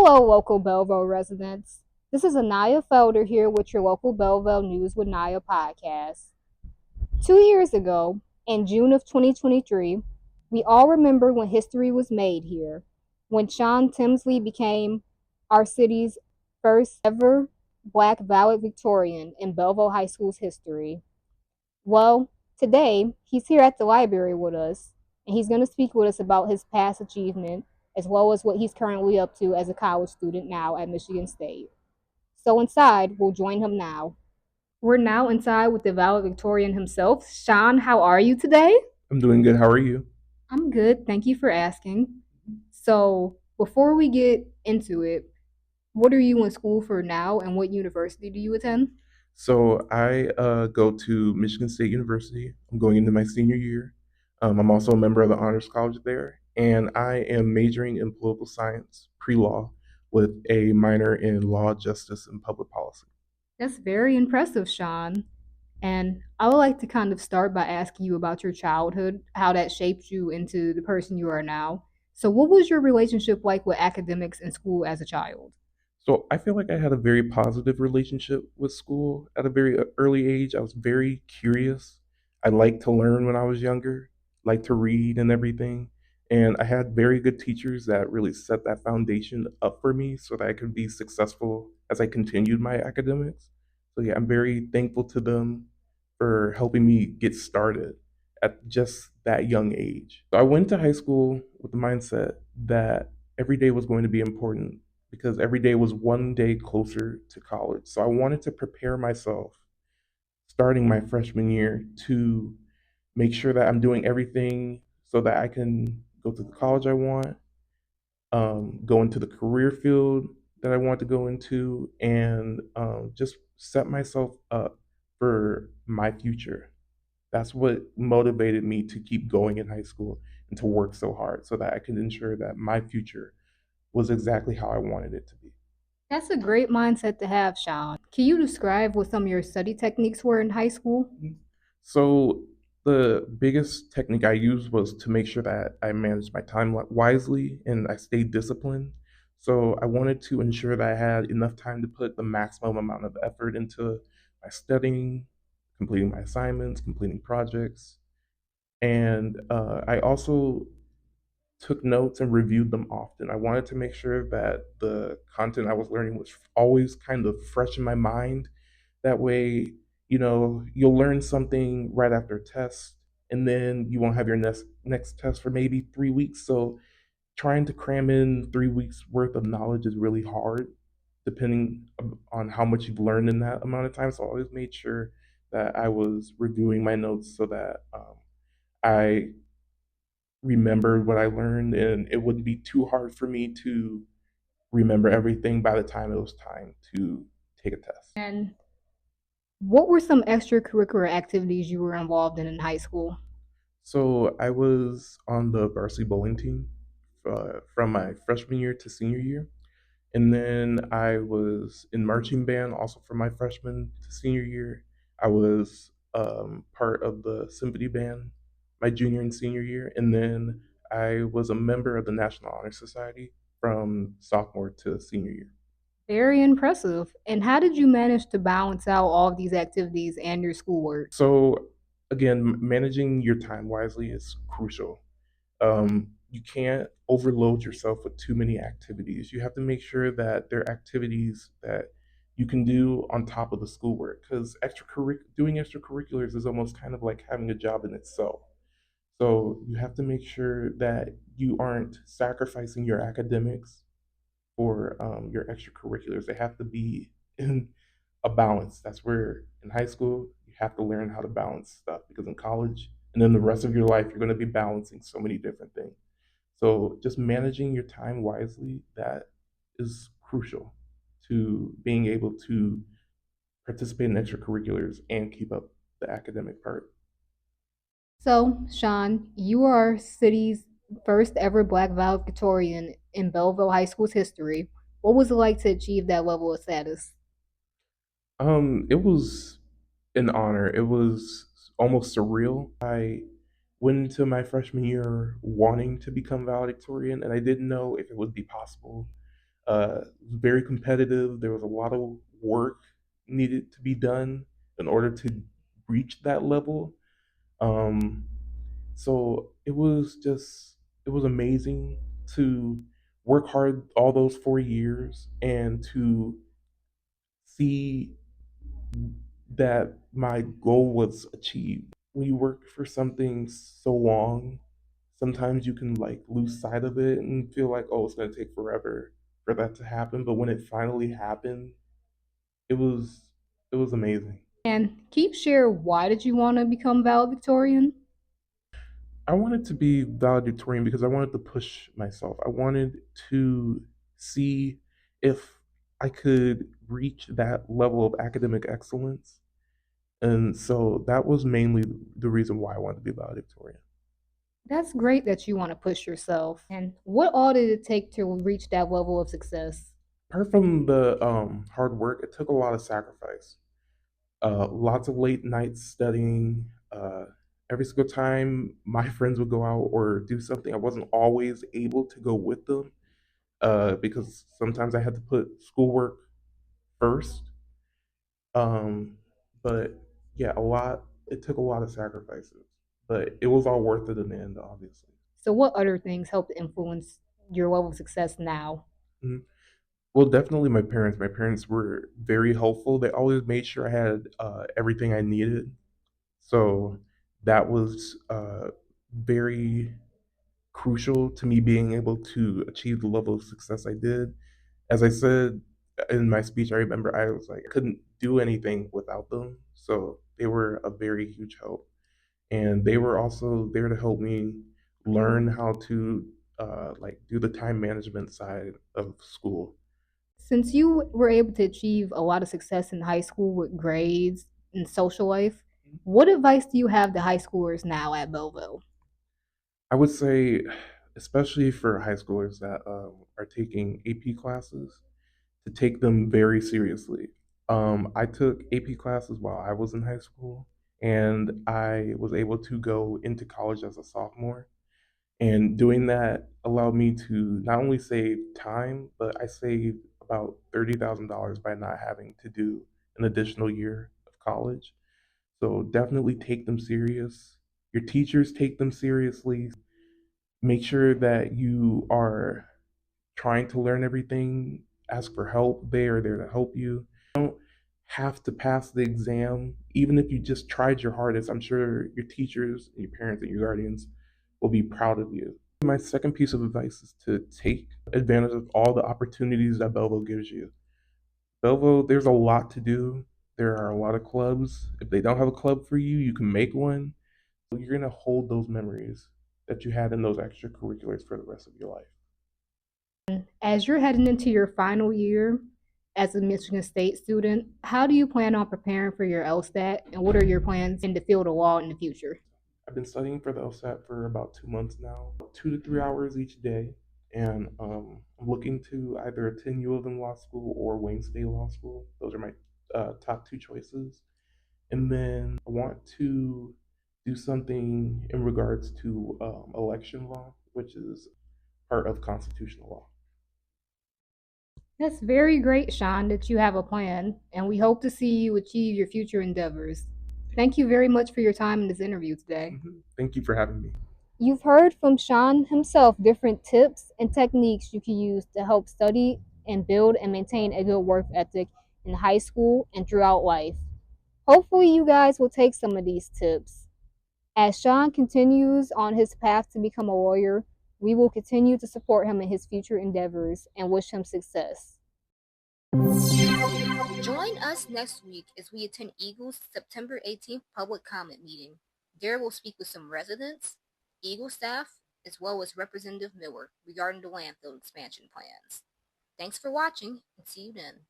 Hello, local Belleville residents. This is Anaya Felder here with your local Belleville News with Naya podcast. 2 years ago, in June of 2023, we all remember when history was made here, when Sean Tinsley became our city's first ever Black valedictorian in Belleville High School's history. Well, today he's here at the library with us, and he's going to speak with us about his past achievement as well as what he's currently up to as a college student now at Michigan State. So inside, we'll join him now. We're now inside with the valedictorian himself. Sean, how are you today? I'm doing good. How are you? I'm good. Thank you for asking. So, before we get into it, what are you in school for now and what university do you attend? So I go to Michigan State University. I'm going into my senior year. I'm also a member of the Honors College there, and I am majoring in political science, pre-law, with a minor in law, justice, and public policy. That's very impressive, Sean. And I would like to kind of start by asking you about your childhood, how that shaped you into the person you are now. So, what was your relationship like with academics and school as a child? So I feel like I had a very positive relationship with school at a very early age. I was very curious. I liked to learn when I was younger, liked to read and everything. And I had very good teachers that really set that foundation up for me so that I could be successful as I continued my academics. So yeah, I'm very thankful to them for helping me get started at just that young age. So I went to high school with the mindset that every day was going to be important because every day was one day closer to college. So I wanted to prepare myself starting my freshman year to make sure that I'm doing everything so that I can go to the college I want, go into the career field that I want to go into, and just set myself up for my future. That's what motivated me to keep going in high school and to work so hard so that I could ensure that my future was exactly how I wanted it to be. That's a great mindset to have, Sean. Can you describe what some of your study techniques were in high school? So the biggest technique I used was to make sure that I managed my time wisely and I stayed disciplined. So I wanted to ensure that I had enough time to put the maximum amount of effort into my studying, completing my assignments, completing projects, and I also took notes and reviewed them often. I wanted to make sure that the content I was learning was always kind of fresh in my mind. That way, you'll learn something right after a test, and then you won't have your next test for maybe 3 weeks. So trying to cram in 3 weeks worth of knowledge is really hard, depending on how much you've learned in that amount of time. So I always made sure that I was reviewing my notes so that I remembered what I learned, and it wouldn't be too hard for me to remember everything by the time it was time to take a test. And what were some extracurricular activities you were involved in high school? So I was on the varsity bowling team from my freshman year to senior year. And then I was in marching band also from my freshman to senior year. I was part of the symphony band my junior and senior year. And then I was a member of the National Honor Society from sophomore to senior year. Very impressive. And how did you manage to balance out all of these activities and your schoolwork? So, again, managing your time wisely is crucial. You can't overload yourself with too many activities. You have to make sure that there are activities that you can do on top of the schoolwork because doing extracurriculars is almost kind of like having a job in itself. So you have to make sure that you aren't sacrificing your academics for your extracurriculars. They have to be in a balance. That's where in high school you have to learn how to balance stuff because in college and then the rest of your life you're going to be balancing so many different things. So just managing your time wisely, that is crucial to being able to participate in extracurriculars and keep up the academic part. So, Sean, you are our city's first ever Black valedictorian in Belleville High School's history. What was it like to achieve that level of status? It was an honor. It was almost surreal. I went into my freshman year wanting to become valedictorian, and I didn't know if it would be possible. Very competitive. There was a lot of work needed to be done in order to reach that level. Um, so it was amazing to work hard all those 4 years and to see that my goal was achieved. When you work for something so long, sometimes you can like lose sight of it and feel like, oh, it's going to take forever for that to happen. But when it finally happened, it was it was amazing. And can you share why did you want to become valedictorian? I wanted to be valedictorian because I wanted to push myself. I wanted to see if I could reach that level of academic excellence. And so that was mainly the reason why I wanted to be valedictorian. That's great that you want to push yourself. And what all did it take to reach that level of success? Apart from the hard work, it took a lot of sacrifice. Lots of late nights studying. Every single time my friends would go out or do something, I wasn't always able to go with them because sometimes I had to put schoolwork first. Um, but yeah, a lot. It took a lot of sacrifices, but it was all worth it in the end, obviously. So, what other things helped influence your level of success now? Mhm. Well, definitely my parents. My parents were very helpful. They always made sure I had everything I needed. So that was very crucial to me being able to achieve the level of success I did. As I said in my speech, I remember I was like, I couldn't do anything without them. So they were a very huge help. And they were also there to help me learn how to like do the time management side of school. Since you were able to achieve a lot of success in high school with grades and social life, what advice do you have to high schoolers now at Belleville? I would say, especially for high schoolers that are taking AP classes, to take them very seriously. I took AP classes while I was in high school, and I was able to go into college as a sophomore. And doing that allowed me to not only save time, but I saved about $30,000 by not having to do an additional year of college. So definitely take them serious. Your teachers take them seriously. Make sure that you are trying to learn everything. Ask for help. They are there to help you. Don't have to pass the exam, even if you just tried your hardest. I'm sure your teachers, your parents, and your guardians will be proud of you. My second piece of advice is to take advantage of all the opportunities that Belleville gives you. Belleville, there's a lot to do. There are a lot of clubs. If they don't have a club for you, you can make one. You're going to hold those memories that you had in those extracurriculars for the rest of your life. As you're heading into your final year as a Michigan State student, how do you plan on preparing for your LSAT and what are your plans in the field of law in the future? I've been studying for the LSAT for about 2 months now, 2 to 3 hours each day. And I'm looking to either attend U of M Law School or Wayne State Law School. Those are my top two choices. And then I want to do something in regards to election law, which is part of constitutional law. That's very great, Sean, that you have a plan, and we hope to see you achieve your future endeavors. Thank you very much for your time in this interview today. Thank you for having me. You've heard from Sean himself different tips and techniques you can use to help study and build and maintain a good work ethic in high school and throughout life. Hopefully, you guys will take some of these tips. As Sean continues on his path to become a lawyer, we will continue to support him in his future endeavors and wish him success. Join us next week as we attend Eagle's September 18th public comment meeting. There we'll speak with some residents, Eagle staff, as well as Representative Miller regarding the landfill expansion plans. Thanks for watching and see you then.